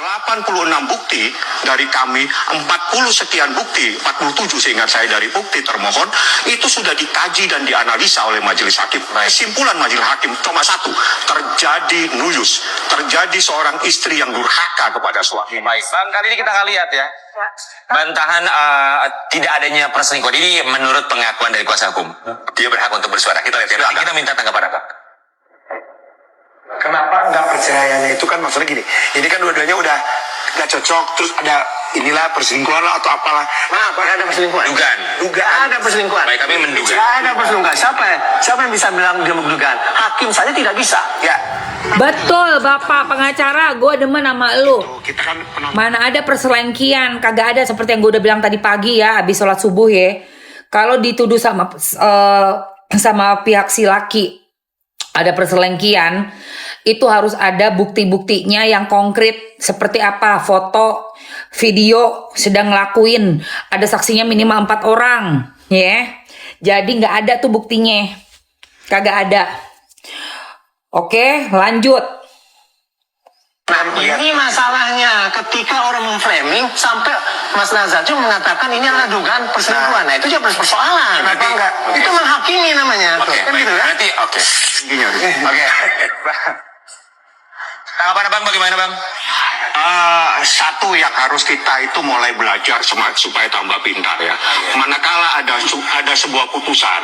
86 bukti dari kami, 40 sekian bukti, 47 seingat saya dari bukti termohon, itu sudah dikaji dan dianalisa oleh majelis hakim. Kesimpulan majelis hakim cuma satu, terjadi nuyus, terjadi seorang istri yang durhaka kepada suami. Baik, Bang, kali ini kita akan lihat ya, bantahan tidak adanya perselingkuhan ini menurut pengakuan dari kuasa hukum. Dia berhak untuk bersuara. Kita lihat ya, nanti kita minta tanggapan Bang. Kenapa nggak perceraiannya itu kan maksudnya gini, ini kan dua-duanya udah nggak cocok, terus ada inilah perselingkuhan lah atau apalah. Nah, apakah ada perselingkuhan? Dugaan. Ada perselingkuhan. Baik, kami menduga. Ada perselingkuhan. Siapa yang bisa bilang dia menduga? Hakim saja tidak bisa. Ya. Betul, Bapak pengacara, gue demen sama lu. Kita kan pernah. Mana ada perselengkian, kagak ada, seperti yang gue udah bilang tadi pagi ya, habis sholat subuh ya. Kalau dituduh sama pihak si laki ada perselengkian, itu harus ada bukti-buktinya yang konkret. Seperti apa? Foto, video, sedang ngelakuin. Ada saksinya minimal 4 orang. Ya. Jadi nggak ada tuh buktinya. Kagak ada. Oke, lanjut. Nah, ini masalahnya ketika orang memframing sampai Mas Nazarjo mengatakan ini adalah dugaan perselingkuhan. Nah, itu juga persoalan. Kenapa enggak? Itu menghakimi namanya. Oke, Kan baik. gitu kan? Nanti, oke. Gini, Oke. Tanggapan Bang bagaimana Bang? Satu yang harus kita itu mulai belajar supaya tambah pintar ya. Manakala ada sebuah putusan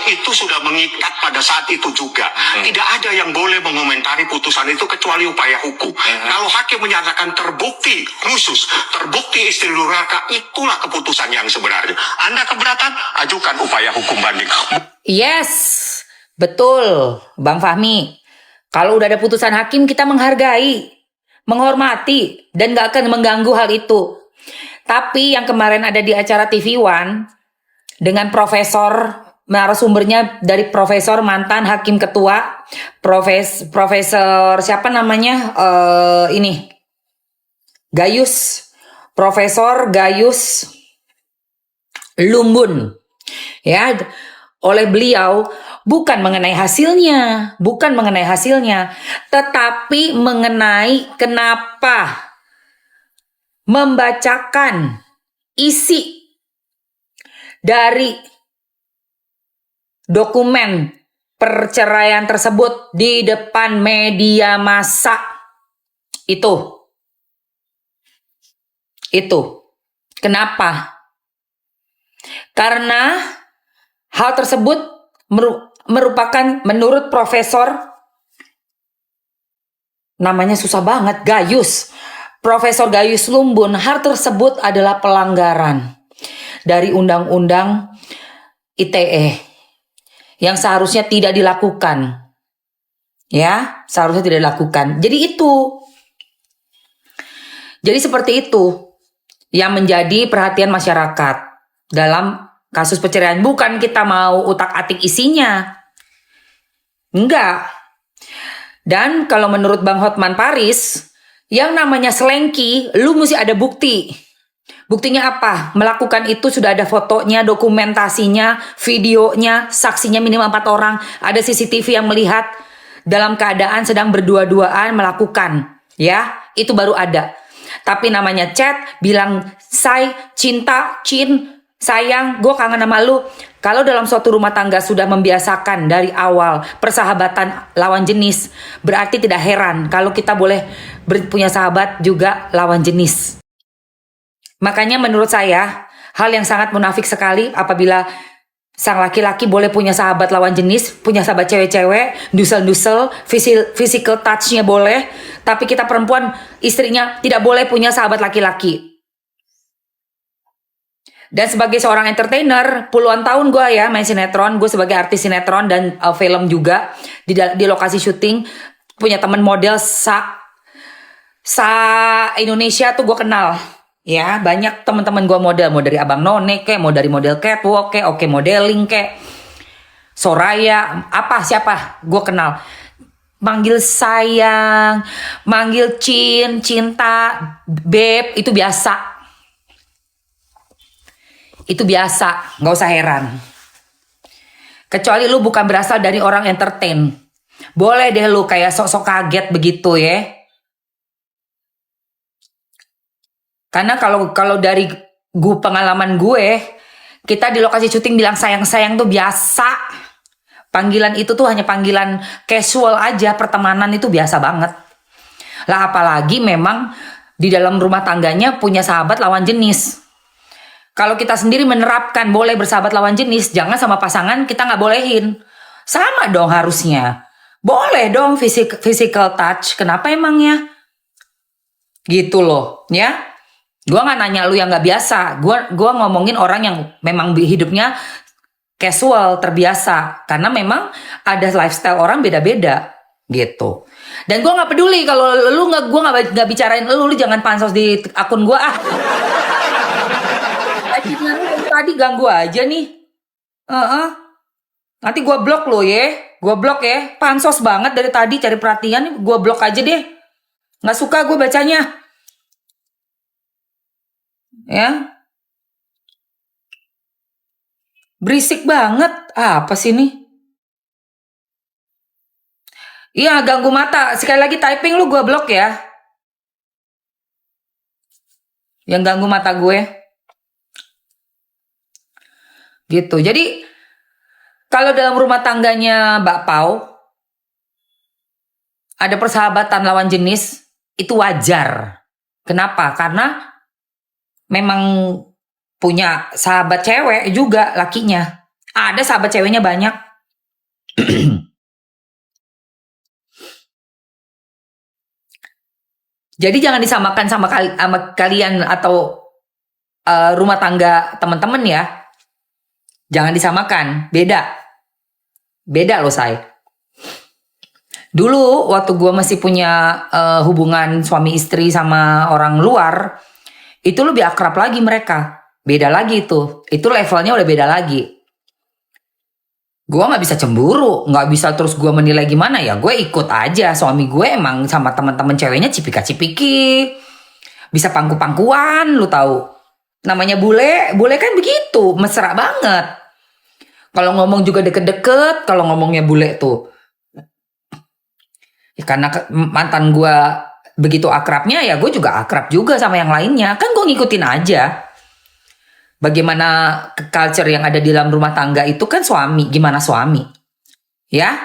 itu sudah mengikat pada saat itu juga. Tidak ada yang boleh mengomentari putusan itu kecuali upaya hukum. Kalau hakim menyatakan terbukti khusus, terbukti istri durhaka, itulah keputusan yang sebenarnya. Anda keberatan, ajukan upaya hukum banding. Yes, betul, Bang Fahmi. Kalau udah ada putusan hakim, kita menghargai, menghormati, dan gak akan mengganggu hal itu. Tapi yang kemarin ada di acara TV One, dengan profesor, narasumbernya dari profesor mantan hakim ketua, profesor siapa namanya, Profesor Gayus Lumbun, ya, oleh beliau bukan mengenai hasilnya, tetapi mengenai kenapa membacakan isi dari dokumen perceraian tersebut di depan media massa. Itu. Kenapa? Karena hal tersebut merupakan menurut profesor, namanya susah banget, Profesor Gayus Lumbun, hal tersebut adalah pelanggaran dari Undang-Undang ITE yang seharusnya tidak dilakukan. Ya, seharusnya tidak dilakukan. Jadi seperti itu yang menjadi perhatian masyarakat dalam kasus perceraian. Bukan kita mau utak-atik isinya. Enggak. Dan kalau menurut Bang Hotman Paris, yang namanya selengki, lu mesti ada bukti. Buktinya apa? Melakukan itu sudah ada fotonya, dokumentasinya, videonya, saksinya minimal 4 orang. Ada CCTV yang melihat dalam keadaan sedang berdua-duaan melakukan. Ya, itu baru ada. Tapi namanya chat, bilang cinta, sayang, gue kangen sama lu. Kalau dalam suatu rumah tangga sudah membiasakan dari awal persahabatan lawan jenis, berarti tidak heran kalau kita boleh punya sahabat juga lawan jenis. Makanya menurut saya, hal yang sangat munafik sekali apabila sang laki-laki boleh punya sahabat lawan jenis, punya sahabat cewek-cewek, dusel-dusel, physical touch-nya boleh, tapi kita perempuan, istrinya tidak boleh punya sahabat laki-laki. Dan sebagai seorang entertainer, puluhan tahun gue ya main sinetron, gue sebagai artis sinetron dan film juga di lokasi syuting, punya teman model Indonesia tuh gue kenal. Ya, banyak teman-teman gue model, mau dari Abang None kek, mau dari model catwalk kek, oke modeling kek, Soraya, siapa, gue kenal. Manggil sayang, manggil cinta, beb, itu biasa. Itu biasa, gak usah heran. Kecuali lu bukan berasal dari orang entertain. Boleh deh lu kayak sok-sok kaget begitu ya. Karena kalau dari pengalaman gue, kita di lokasi syuting bilang sayang-sayang tuh biasa. Panggilan itu tuh hanya panggilan casual aja, pertemanan itu biasa banget. Lah apalagi memang di dalam rumah tangganya punya sahabat lawan jenis. Kalau kita sendiri menerapkan boleh bersahabat lawan jenis, jangan sama pasangan kita nggak bolehin. Sama dong harusnya. Boleh dong physical touch, kenapa emangnya? Gitu loh, ya. Gua nggak nanya lu yang nggak biasa. Gua ngomongin orang yang memang hidupnya casual, terbiasa. Karena memang ada lifestyle orang beda-beda, gitu. Dan gua nggak peduli kalau lu gua nggak bicarain lu jangan pansos di akun gua ah. Tadi ganggu aja nih. Nanti gua blok lo ya. Gua blok ya. Pansos banget dari tadi cari perhatian. Gua blok aja deh. Nggak suka gue bacanya. Ya, berisik banget. Apa sih ini? Iya, ganggu mata. Sekali lagi typing lu gue blok ya. Yang ganggu mata gue. Gitu. Jadi kalau dalam rumah tangganya Mbak Pau ada persahabatan lawan jenis, itu wajar. Kenapa? Karena memang punya sahabat cewek juga lakinya. Ada sahabat ceweknya banyak. Jadi jangan disamakan sama kalian atau rumah tangga teman-teman ya. Jangan disamakan, beda. Beda loh say. Dulu waktu gue masih punya hubungan suami istri sama orang luar, itu lebih akrab lagi mereka. Beda lagi itu. Itu levelnya udah beda lagi. Gue gak bisa cemburu. Gak bisa terus gue menilai gimana ya. Gue ikut aja. Suami gue emang sama teman-teman ceweknya cipika-cipiki. Bisa pangku-pangkuan lu tahu. Namanya bule. Bule kan begitu. Mesra banget. Kalau ngomong juga deket-deket. Kalau ngomongnya bule tuh. Ya, karena mantan gue begitu akrabnya ya gue juga akrab juga sama yang lainnya. Kan gue ngikutin aja. Bagaimana culture yang ada di dalam rumah tangga itu kan suami. Gimana suami. Ya.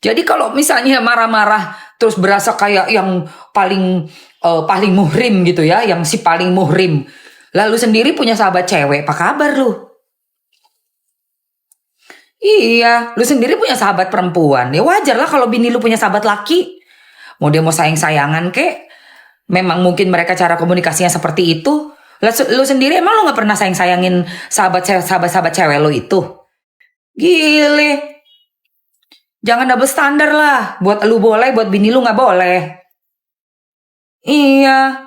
Jadi kalau misalnya marah-marah terus berasa kayak yang paling muhrim gitu ya. Yang si paling muhrim. Lalu sendiri punya sahabat cewek. Apa kabar lu? Iya. Lu sendiri punya sahabat perempuan. Ya wajar lah kalau bini lu punya sahabat laki. Mau dia mau sayang-sayangan kek. Memang mungkin mereka cara komunikasinya seperti itu. Lu sendiri emang lu gak pernah sayang-sayangin sahabat cewek lu itu? Gile. Jangan double standar lah. Buat lu boleh, buat bini lu gak boleh. Iya.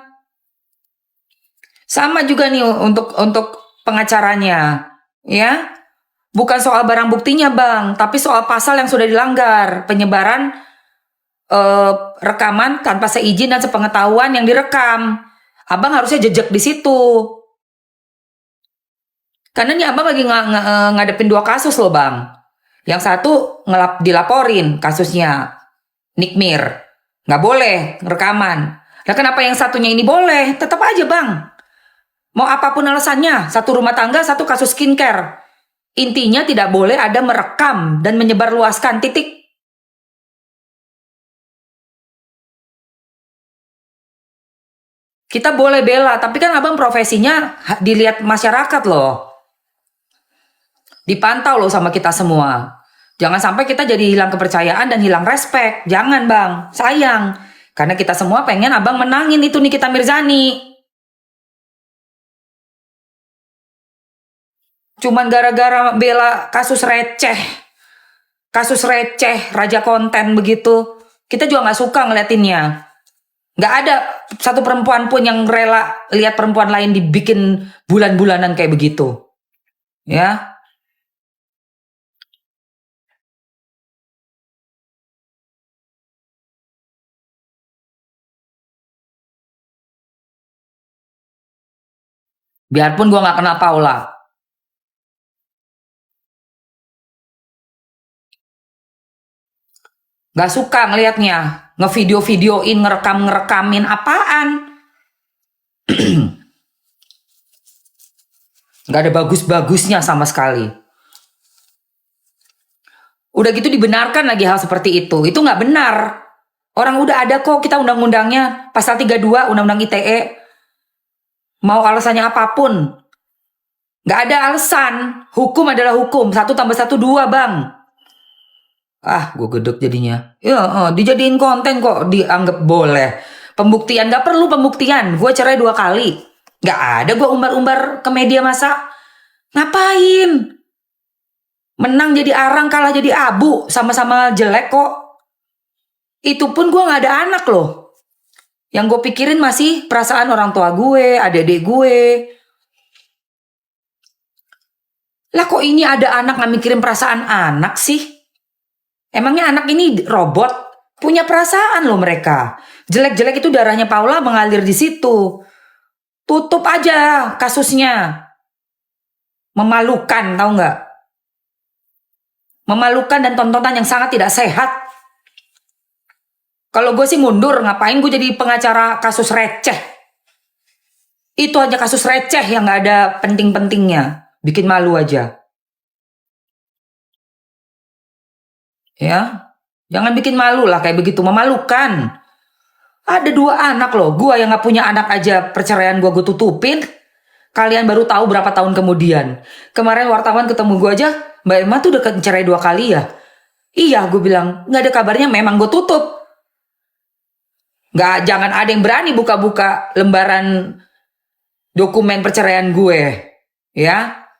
Sama juga nih untuk pengacaranya. Ya. Bukan soal barang buktinya bang. Tapi soal pasal yang sudah dilanggar. Penyebaran rekaman tanpa seizin dan sepengetahuan yang direkam. Abang harusnya jejak di situ. Karena nih abang lagi ngadepin 2 kasus loh bang. Yang satu dilaporin kasusnya Nikmir. Nggak boleh rekaman. Nah kenapa yang satunya ini boleh? Tetap aja bang. Mau apapun alasannya. Satu rumah tangga, satu kasus skincare. Intinya tidak boleh ada merekam dan menyebarluaskan titik. Kita boleh bela, tapi kan abang profesinya dilihat masyarakat loh. Dipantau loh sama kita semua. Jangan sampai kita jadi hilang kepercayaan dan hilang respect. Jangan bang, sayang. Karena kita semua pengen abang menangin itu Nikita Mirzani. Cuman gara-gara bela kasus receh. Kasus receh, raja konten begitu. Kita juga gak suka ngeliatinnya. Gak ada satu perempuan pun yang rela lihat perempuan lain dibikin bulan-bulanan kayak begitu. Ya. Biarpun gue gak kenal Paula. Gak suka ngelihatnya. Ngevideo-videoin, ngerekam-ngerekamin apaan. Nggak ada bagus-bagusnya sama sekali. Udah gitu dibenarkan lagi hal seperti itu. Itu nggak benar. Orang udah ada kok kita undang-undangnya. Pasal 32 Undang-Undang ITE. Mau alasannya apapun. Nggak ada alasan. Hukum adalah hukum. 1 tambah 1 2 bang. Ah gue gedek jadinya. Ya dijadiin konten kok dianggap boleh. Pembuktian. Nggak perlu pembuktian. Gue cerai 2 kali. Nggak ada gue umbar-umbar ke media masa. Ngapain? Menang jadi arang, kalah jadi abu. Sama-sama jelek kok. Itu pun gue gak ada anak loh. Yang gue pikirin masih perasaan orang tua gue, adik-adik gue. Lah kok ini ada anak gak mikirin perasaan anak sih? Emangnya anak ini robot? Punya perasaan loh mereka. Jelek-jelek itu darahnya Paula mengalir di situ. Tutup aja kasusnya. Memalukan, tahu nggak? Memalukan dan tontonan yang sangat tidak sehat. Kalau gue sih mundur, ngapain gue jadi pengacara kasus receh? Itu aja kasus receh yang nggak ada penting-pentingnya, bikin malu aja. Ya, jangan bikin malu lah kayak begitu, memalukan. Ada 2 anak loh, gue yang nggak punya anak aja perceraian gue tutupin. Kalian baru tahu berapa tahun kemudian. Kemarin wartawan ketemu gue aja, Mbak Emma tuh udah cerai 2 kali ya? Iya, gue bilang, nggak ada kabarnya, memang gue tutup. Nggak, jangan ada yang berani buka-buka lembaran dokumen perceraian gue. Ya.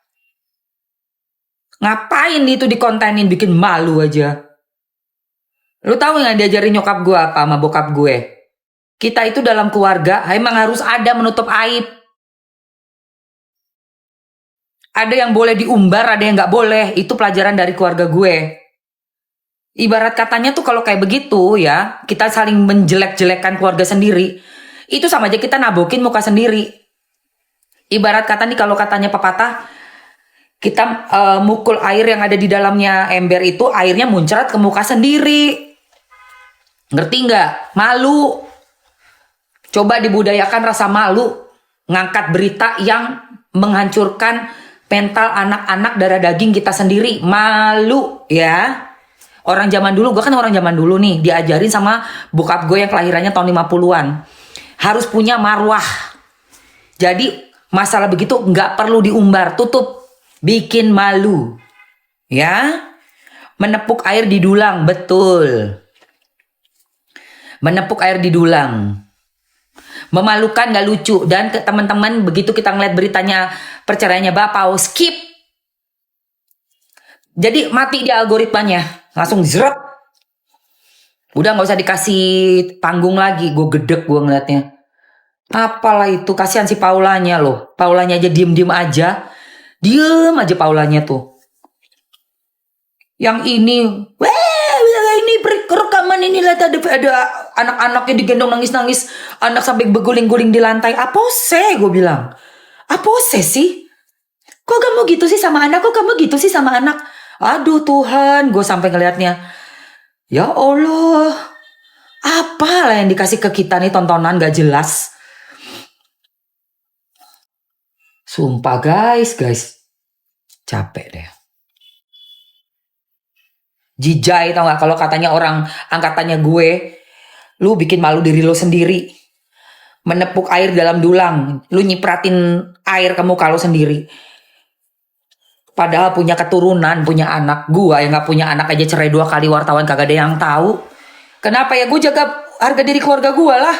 Ngapain itu dikontenin, bikin malu aja. Lu tahu yang diajarin nyokap gue apa sama bokap gue? Kita itu dalam keluarga, emang harus ada menutup aib. Ada yang boleh diumbar, ada yang nggak boleh. Itu pelajaran dari keluarga gue. Ibarat katanya tuh kalau kayak begitu ya, kita saling menjelek-jelekan keluarga sendiri. Itu sama aja kita nabokin muka sendiri. Ibarat kata nih kalau katanya pepatah, kita mukul air yang ada di dalamnya ember itu, airnya muncrat ke muka sendiri. Ngerti nggak? Malu. Coba dibudayakan rasa malu. Ngangkat berita yang menghancurkan mental anak-anak darah daging kita sendiri. Malu ya. Orang zaman dulu, gue kan orang zaman dulu nih, diajarin sama bokap gue yang kelahirannya tahun 50-an. Harus punya marwah. Jadi masalah begitu nggak perlu diumbar, tutup. Bikin malu. Ya. Menepuk air di dulang, betul. Menepuk air di dulang. Memalukan, gak lucu. Dan ke teman-teman begitu kita ngeliat beritanya perceraiannya Bapau, skip. Jadi mati dia algoritmanya. Langsung zret. Udah gak usah dikasih panggung lagi. Gue gedek gue ngeliatnya. Apalah itu, kasihan si Paulanya loh. Paulanya aja diem-diem aja. Diem aja Paulanya tuh. Yang ini, ini rekaman ini lihat ada anak-anaknya digendong nangis-nangis, anak sampai berguling-guling di lantai. Apose gue bilang. Apose sih? Kok kamu gitu sih sama anak? Kok kamu gitu sih sama anak? Aduh Tuhan, gue sampai ngelihatnya. Ya Allah. Apalah yang dikasih ke kita nih tontonan gak jelas. Sumpah guys. Capek deh. Jijai tau gak kalau katanya orang angkatannya gue. Lu bikin malu diri lu sendiri. Menepuk air dalam dulang. Lu nyipratin air ke muka lu sendiri. Padahal punya keturunan, punya anak. Gue yang gak punya anak aja cerai 2 kali, wartawan kagak ada yang tahu. Kenapa ya? Gue jaga harga diri keluarga gue lah.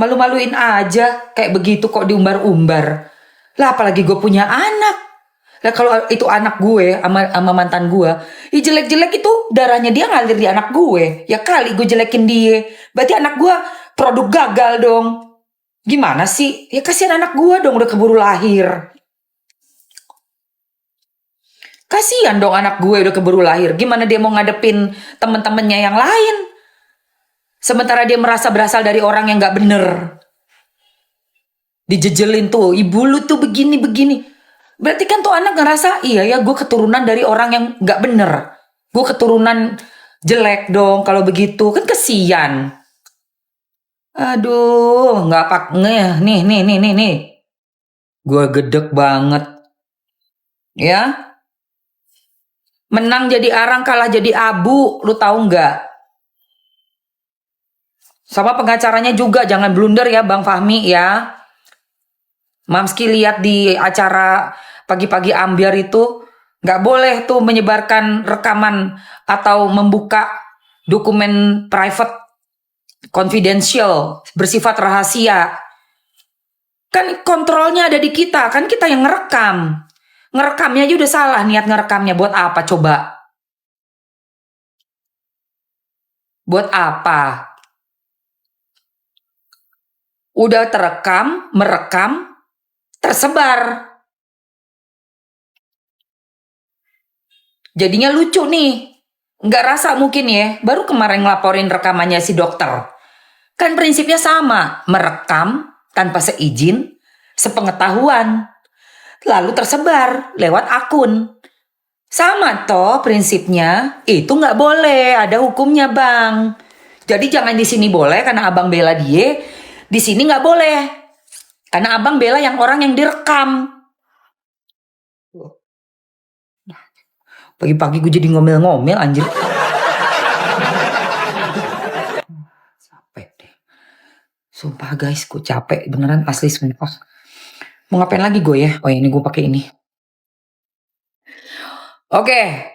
Malu-maluin aja. Kayak begitu kok diumbar-umbar. Lah apalagi gue punya anak. Lah kalau itu anak gue sama mantan gue, ya jelek-jelek itu darahnya dia ngalir di anak gue. Ya kali gue jelekin dia. Berarti anak gue produk gagal dong. Gimana sih? Ya kasihan anak gue dong udah keburu lahir. Kasihan dong anak gue udah keburu lahir. Gimana dia mau ngadepin temen-temennya yang lain? Sementara dia merasa berasal dari orang yang gak bener. Dijejelin tuh, ibu lu tuh begini-begini. Berarti kan tuh anak ngerasa, iya ya gue keturunan dari orang yang gak bener. Gue keturunan jelek dong kalau begitu. Kan kesian. Aduh, nggak pak, nih. Gue gedek banget, ya. Menang jadi arang, kalah jadi abu, lu tahu nggak? Sama pengacaranya juga, jangan blunder ya Bang Fahmi ya. Mamski lihat di acara pagi-pagi ambiar itu, nggak boleh tuh menyebarkan rekaman atau membuka dokumen private, confidential, bersifat rahasia. Kan kontrolnya ada di kita, kan kita yang ngerekam. Ngerekamnya aja udah salah, niat ngerekamnya buat apa coba? Buat apa? Udah terekam, merekam, tersebar. Jadinya lucu nih. Nggak rasa mungkin ya, baru kemarin ngelaporin rekamannya si dokter. Kan prinsipnya sama, merekam tanpa seizin, sepengetahuan. Lalu tersebar lewat akun. Sama toh prinsipnya, itu nggak boleh, ada hukumnya Bang. Jadi jangan di sini boleh karena abang bela dia, di sini nggak boleh. Karena abang bela yang orang yang direkam. Pagi-pagi gue jadi ngomel-ngomel anjir. Capek deh. Sumpah guys, gue capek beneran asli sumpah. Mau ngapain lagi gue ya? Oh ini gue pakai ini. Oke.